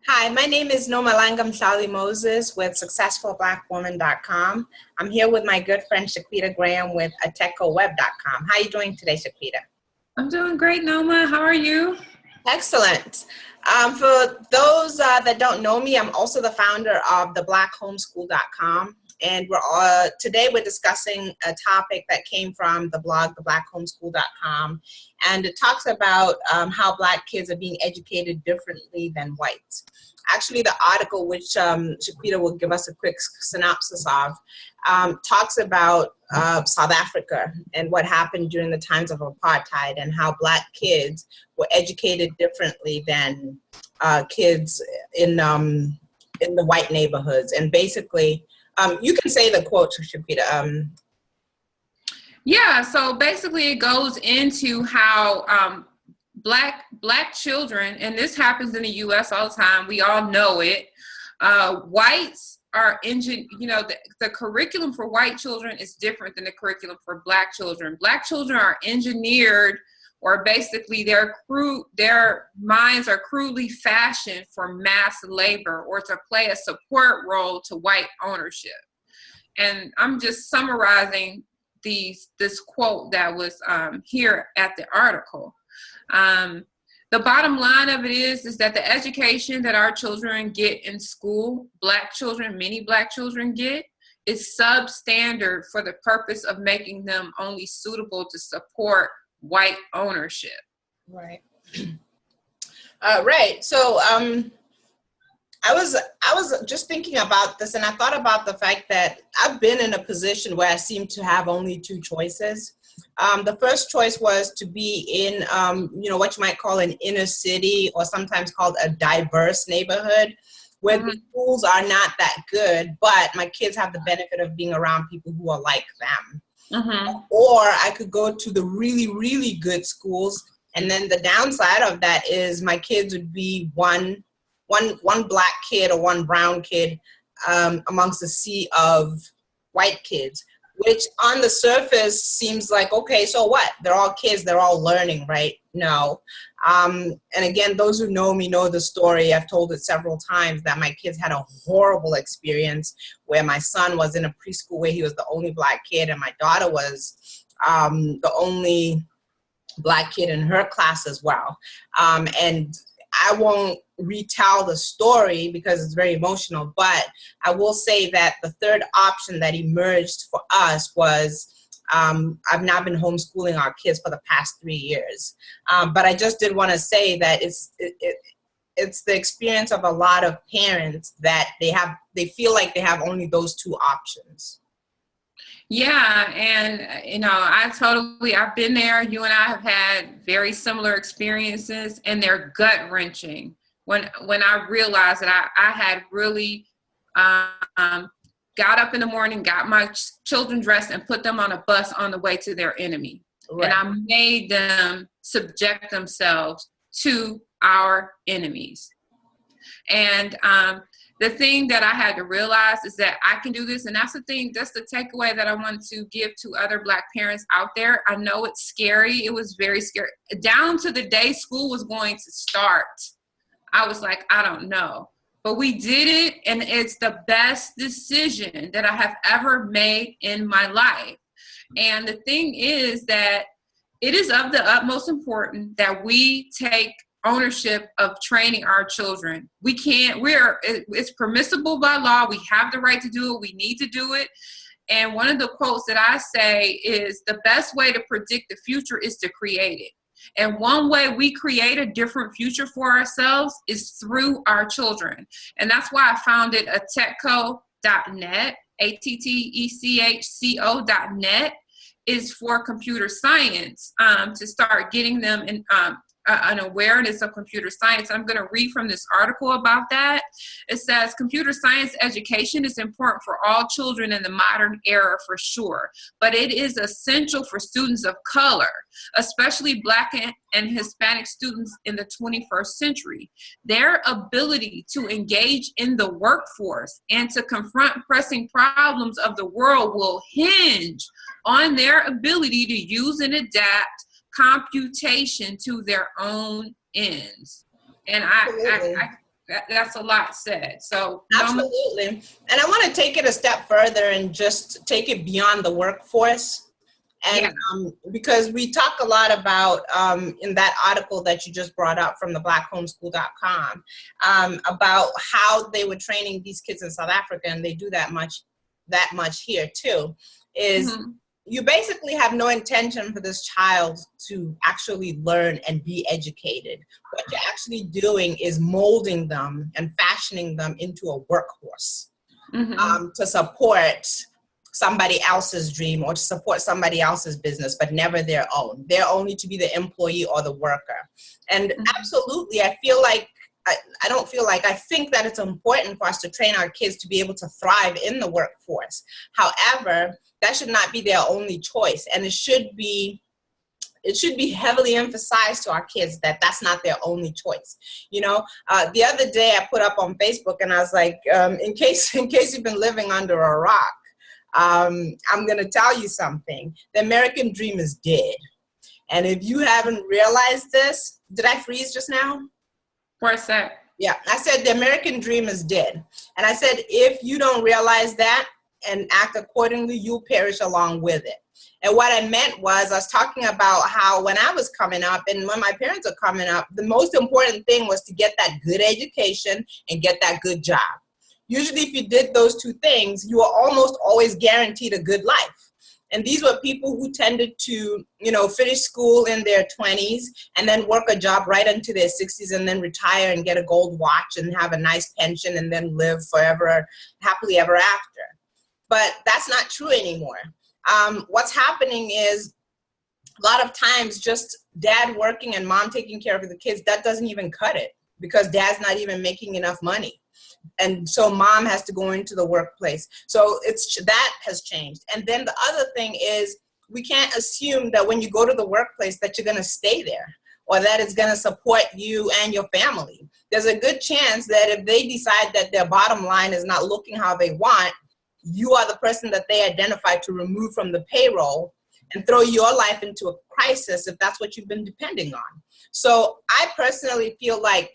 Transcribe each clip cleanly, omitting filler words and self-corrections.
Hi, my name is Nomalanga Mhlauli-Moses with SuccessfulBlackWoman.com. I'm here with my good friend Shaquita Graham with ATECOWeb.com. How are you doing today, Shaquita? I'm doing great, Noma. How are you? Excellent. For those that don't know me, I'm also the founder of theblackhomeschool.com. And today we're discussing a topic that came from the blog, theblackhomeschool.com. And it talks about how Black kids are being educated differently than whites. Actually, the article, which Shaquita will give us a quick synopsis of, talks about South Africa and what happened during the times of apartheid and how Black kids were educated differently than kids in the white neighborhoods. And basically, you can say the quote, Shaquita. Yeah, so basically it goes into how black children, and this happens in the U.S. all the time, we all know it, whites are, the curriculum for white children is different than the curriculum for Black children. Black children are engineered, or basically their minds are crudely fashioned for mass labor or to play a support role to white ownership. And I'm just summarizing this quote that was here at the article. The bottom line of it is that the education that our children get in school, many Black children get, is substandard for the purpose of making them only suitable to support white ownership. Right. Right. So I was just thinking about this, and I thought about the fact that I've been in a position where I seem to have only two choices. The first choice was to be in, what you might call an inner city, or sometimes called a diverse neighborhood, where the schools are not that good, but my kids have the benefit of being around people who are like them. Or I could go to the really, really good schools, and then the downside of that is my kids would be one Black kid or one brown kid amongst a sea of white kids, which on the surface seems like, okay, so what? They're all kids, they're all learning, right? No. And again, those who know me know the story. I've told it several times that my kids had a horrible experience where my son was in a preschool where he was the only Black kid, and my daughter was the only Black kid in her class as well. And I won't retell the story because it's very emotional, but I will say that the third option that emerged for us was I've now been homeschooling our kids for the past 3 years. But I just did want to say that it's the experience of a lot of parents that they feel like they have only those two options. Yeah, and I've been there. You and I have had very similar experiences, and they're gut wrenching. When I realized that I had really got up in the morning, got my children dressed, and put them on a bus on the way to their enemy, right. And I made them subject themselves to our enemies, and the thing that I had to realize is that I can do this. And that's the takeaway that I want to give to other Black parents out there. I know it's scary. It was very scary. Down to the day school was going to start, I was like, I don't know. But we did it, and it's the best decision that I have ever made in my life. And the thing is that it is of the utmost importance that we take ownership of training our children. It's permissible by law. We have the right to do it. We need to do it. And one of the quotes that I say is, the best way to predict the future is to create it. And one way we create a different future for ourselves is through our children. And that's why I founded ATECHO.net, ATTECHCO.net, is for computer science, to start getting them in an awareness of computer science. I'm going to read from this article about that. It says, computer science education is important for all children in the modern era for sure, but it is essential for students of color, especially Black and Hispanic students in the 21st century. Their ability to engage in the workforce and to confront pressing problems of the world will hinge on their ability to use and adapt computation to their own ends. And that's a lot said. So absolutely. And I want to take it a step further and just take it beyond the workforce. And because we talk a lot about, in that article that you just brought up from the blackhomeschool.com, about how they were training these kids in South Africa, and they do that much here too, is you basically have no intention for this child to actually learn and be educated. What you're actually doing is molding them and fashioning them into a workhorse to support somebody else's dream or to support somebody else's business, but never their own. They're only to be the employee or the worker. And absolutely, I feel like, I think that it's important for us to train our kids to be able to thrive in the workforce. However, that should not be their only choice. And it should be heavily emphasized to our kids that that's not their only choice. You know, the other day I put up on Facebook and I was like, in case you've been living under a rock, I'm going to tell you something. The American dream is dead. And if you haven't realized this, did I freeze just now? For a sec. Yeah, I said the American dream is dead. And I said, if you don't realize that and act accordingly, you'll perish along with it. And what I meant was, I was talking about how when I was coming up and when my parents were coming up, the most important thing was to get that good education and get that good job. Usually if you did those two things, you were almost always guaranteed a good life. And these were people who tended to, you know, finish school in their 20s and then work a job right into their 60s and then retire and get a gold watch and have a nice pension and then live forever, happily ever after. But that's not true anymore. What's happening is a lot of times just dad working and mom taking care of the kids, that doesn't even cut it because dad's not even making enough money. And so mom has to go into the workplace. So that has changed. And then the other thing is we can't assume that when you go to the workplace that you're going to stay there or that it's going to support you and your family. There's a good chance that if they decide that their bottom line is not looking how they want, you are the person that they identify to remove from the payroll and throw your life into a crisis if that's what you've been depending on. So I personally feel like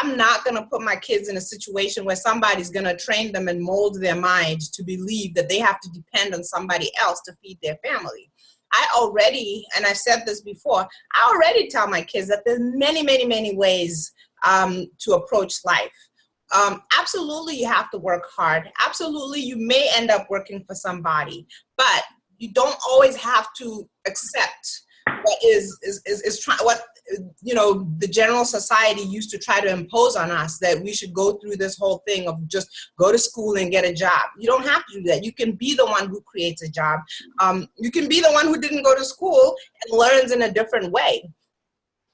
I'm not going to put my kids in a situation where somebody's going to train them and mold their minds to believe that they have to depend on somebody else to feed their family. I already, and I've said this before, I already tell my kids that there's many, many, many ways to approach life. Absolutely, you have to work hard. Absolutely, you may end up working for somebody, but you don't always have to accept what what you know the general society used to try to impose on us, that we should go through this whole thing of just go to school and get a job. You don't have to do that. You can be the one who creates a job. You can be the one who didn't go to school and learns in a different way.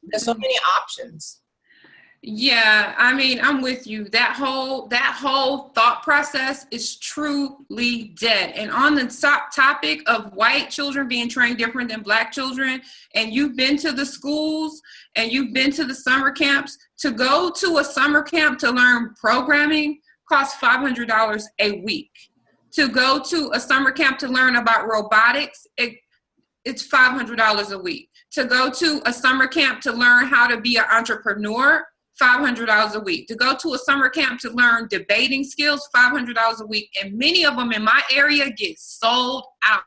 There's so many options. Yeah, I mean, I'm with you. That whole thought process is truly dead. And on the topic of white children being trained different than black children, and you've been to the schools and you've been to the summer camps, to go to a summer camp to learn programming costs $500 a week. To go to a summer camp to learn about robotics, it's $500 a week. To go to a summer camp to learn how to be an entrepreneur, $500 a week. To go to a summer camp to learn debating skills, $500 a week. And many of them in my area get sold out.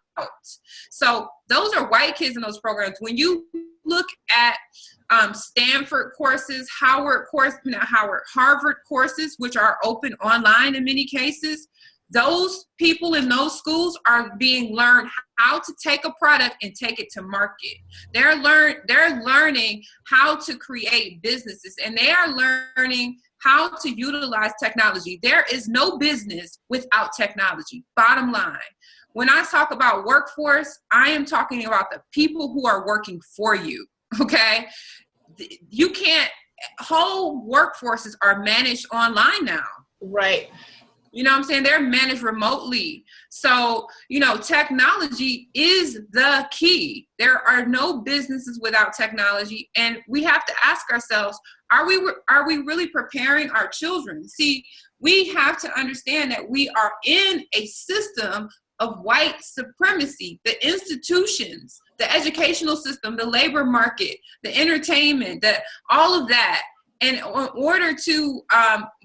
So those are white kids in those programs. When you look at Stanford courses, Harvard courses, which are open online in many cases, those people in those schools are being learned how to take a product and take it to market. They're learning how to create businesses, and they are learning how to utilize technology. There is no business without technology, bottom line. When I talk about workforce, I am talking about the people who are working for you, okay? You can't, whole workforces are managed online now. Right. You know what I'm saying? They're managed remotely. So, you know, technology is the key. There are no businesses without technology. And we have to ask ourselves, are we really preparing our children? See, we have to understand that we are in a system of white supremacy. The institutions, the educational system, the labor market, the entertainment, all of that And in order to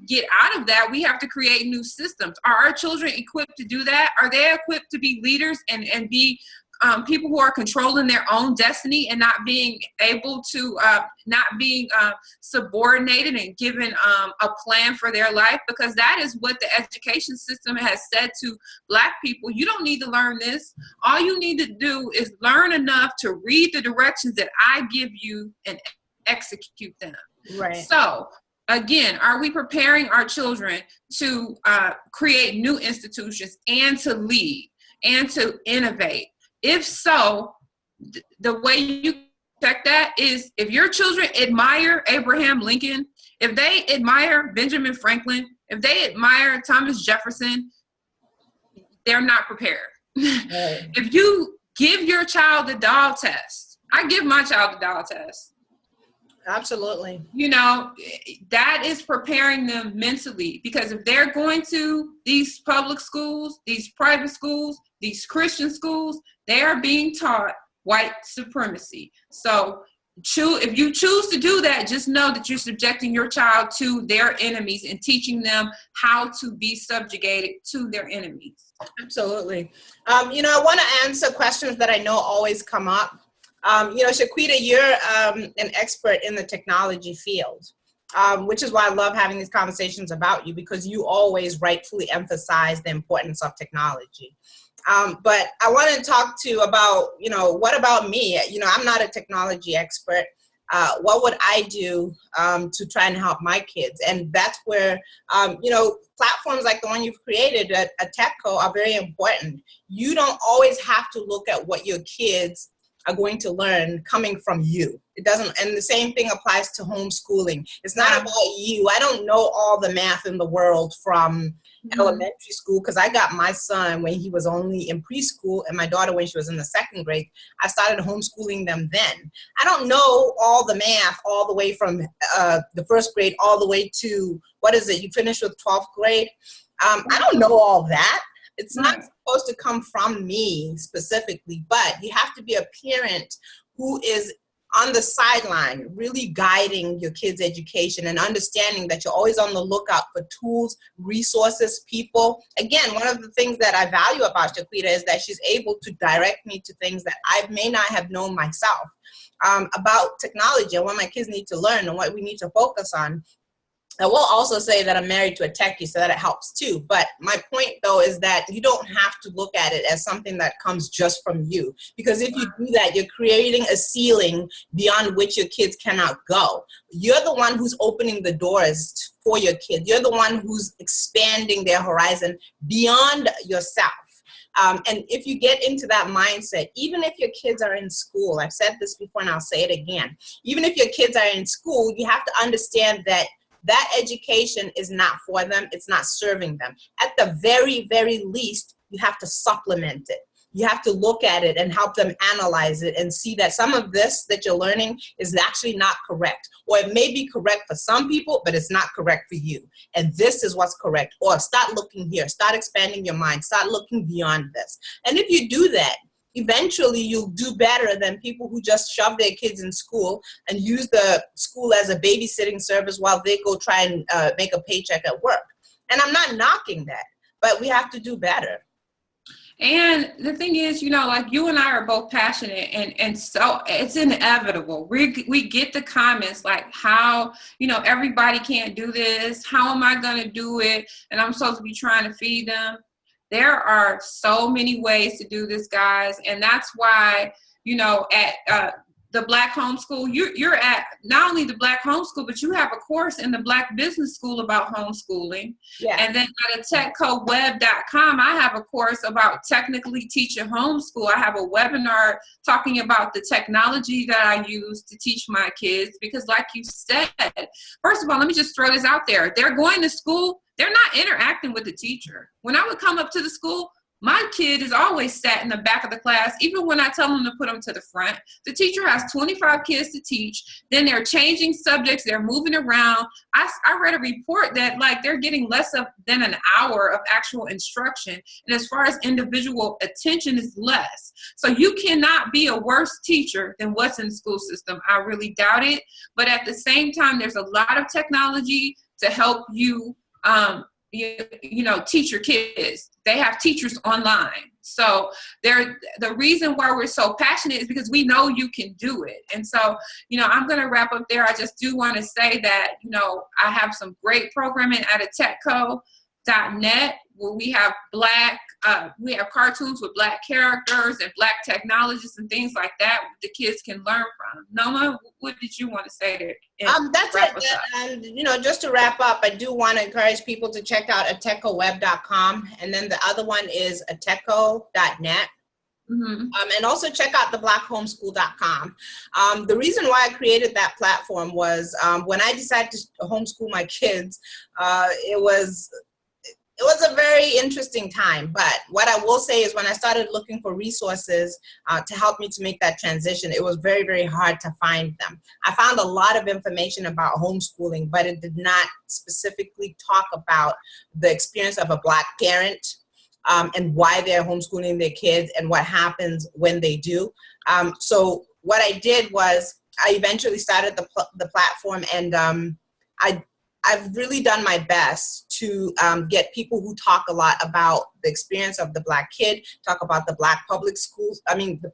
get out of that, we have to create new systems. Are our children equipped to do that? Are they equipped to be leaders and be people who are controlling their own destiny and not being able to, not being subordinated and given a plan for their life? Because that is what the education system has said to Black people. You don't need to learn this. All you need to do is learn enough to read the directions that I give you and execute them. Right. So again, are we preparing our children to create new institutions and to lead and to innovate? If so, the way you check that is if your children admire Abraham Lincoln, if they admire Benjamin Franklin, if they admire Thomas Jefferson, they're not prepared. Right. If you give your child the doll test, I give my child the doll test. Absolutely. You know, that is preparing them mentally, because if they're going to these public schools, these private schools, these Christian schools, they are being taught white supremacy. So if you choose to do that, just know that you're subjecting your child to their enemies and teaching them how to be subjugated to their enemies. Absolutely. You know, I want to answer questions that I know always come up. You know, Shaquita, you're an expert in the technology field, which is why I love having these conversations about you, because you always rightfully emphasize the importance of technology. But I want to talk to you about, you know, what about me? You know, I'm not a technology expert. What would I do to try and help my kids? And that's where, you know, platforms like the one you've created at TechCo are very important. You don't always have to look at what your kids are going to learn coming from you. It doesn't, and the same thing applies to homeschooling. It's not about you. I don't know all the math in the world from elementary school, because I got my son when he was only in preschool and my daughter when she was in the 2nd grade. I started homeschooling them then. I don't know all the math all the way from the 1st grade all the way to, what is it, you finish with 12th grade? I don't know all that. It's not supposed to come from me specifically, but you have to be a parent who is on the sideline, really guiding your kids' education and understanding that you're always on the lookout for tools, resources, people. Again, one of the things that I value about Shaquita is that she's able to direct me to things that I may not have known myself about technology and what my kids need to learn and what we need to focus on. I will also say that I'm married to a techie, so that it helps too. But my point, though, is that you don't have to look at it as something that comes just from you. Because if you do that, you're creating a ceiling beyond which your kids cannot go. You're the one who's opening the doors for your kids. You're the one who's expanding their horizon beyond yourself. And if you get into that mindset, even if your kids are in school, I've said this before and I'll say it again, even if your kids are in school, you have to understand that that education is not for them. It's not serving them. At the very, very least, you have to supplement it. You have to look at it and help them analyze it and see that some of this that you're learning is actually not correct. Or it may be correct for some people, but it's not correct for you. And this is what's correct. Or start looking here. Start expanding your mind. Start looking beyond this. And if you do that, eventually you'll do better than people who just shove their kids in school and use the school as a babysitting service while they go try and make a paycheck at work. And I'm not knocking that, but we have to do better. And the thing is, you know, like you and I are both passionate, and so it's inevitable. We get the comments like, how, you know, everybody can't do this. How am I going to do it? And I'm supposed to be trying to feed them. There are so many ways to do this, guys. And that's why, you know, at the Black Homeschool, you're at not only the Black Homeschool, but you have a course in the Black Business School about homeschooling. Yeah. And then at techcoweb.com, I have a course about technically teaching homeschool. I have a webinar talking about the technology that I use to teach my kids. Because like you said, first of all, let me just throw this out there. They're going to school. They're not interacting with the teacher. When I would come up to the school, My kid is always sat in the back of the class, even when I tell them to put them to the front. The teacher has 25 kids to teach. Then they're changing subjects. They're moving around. I read a report that like they're getting than an hour of actual instruction. And as far as individual attention is less. So you cannot be a worse teacher than what's in the school system. I really doubt it. But at the same time, there's a lot of technology to help you, teach your kids. They have teachers online. So the reason why we're so passionate is because we know you can do it. And so, I'm going to wrap up there. I just do want to say that, I have some great programming at techco.net where we have we have cartoons with Black characters and Black technologists and things like that the kids can learn from. Noma, what did you want to say there? That's it. And, just to wrap up, I do want to encourage people to check out atechoweb.com. And then the other one is atecho.net. Mm-hmm. And also check out the blackhomeschool.com. The reason why I created that platform was when I decided to homeschool my kids, it was a very interesting time. But what I will say is when I started looking for resources to help me to make that transition, it was very, very hard to find them. I found a lot of information about homeschooling, but it did not specifically talk about the experience of a Black parent and why they're homeschooling their kids and what happens when they do. So what I did was I eventually started the platform, and I've really done my best to get people who talk a lot about the experience of the Black kid, talk about the Black public schools, the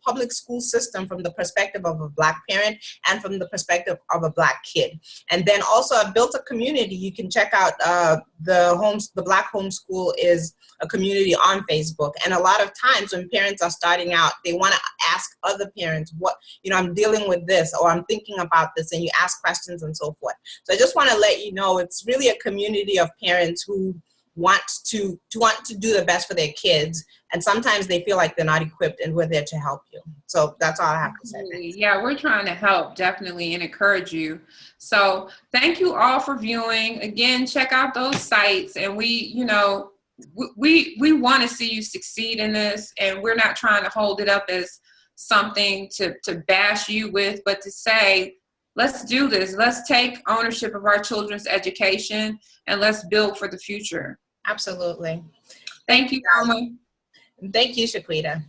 public school system from the perspective of a Black parent and from the perspective of a Black kid. And then also I've built a community. You can check out the Black Homeschool is a community on Facebook. And a lot of times when parents are starting out, they want to ask other parents, I'm dealing with this, or I'm thinking about this, and you ask questions and so forth. So I just want to let you know it's really a community of parents who want to do the best for their kids, and sometimes they feel like they're not equipped, and we're there to help you. So that's all I have to say. Yeah, we're trying to help, definitely, and encourage you. So thank you all for viewing. Again, check out those sites, and we want to see you succeed in this, and we're not trying to hold it up as something to bash you with, but to say, let's do this. Let's take ownership of our children's education, and let's build for the future. Absolutely. Thank you, Norma. Thank you, Shaquita.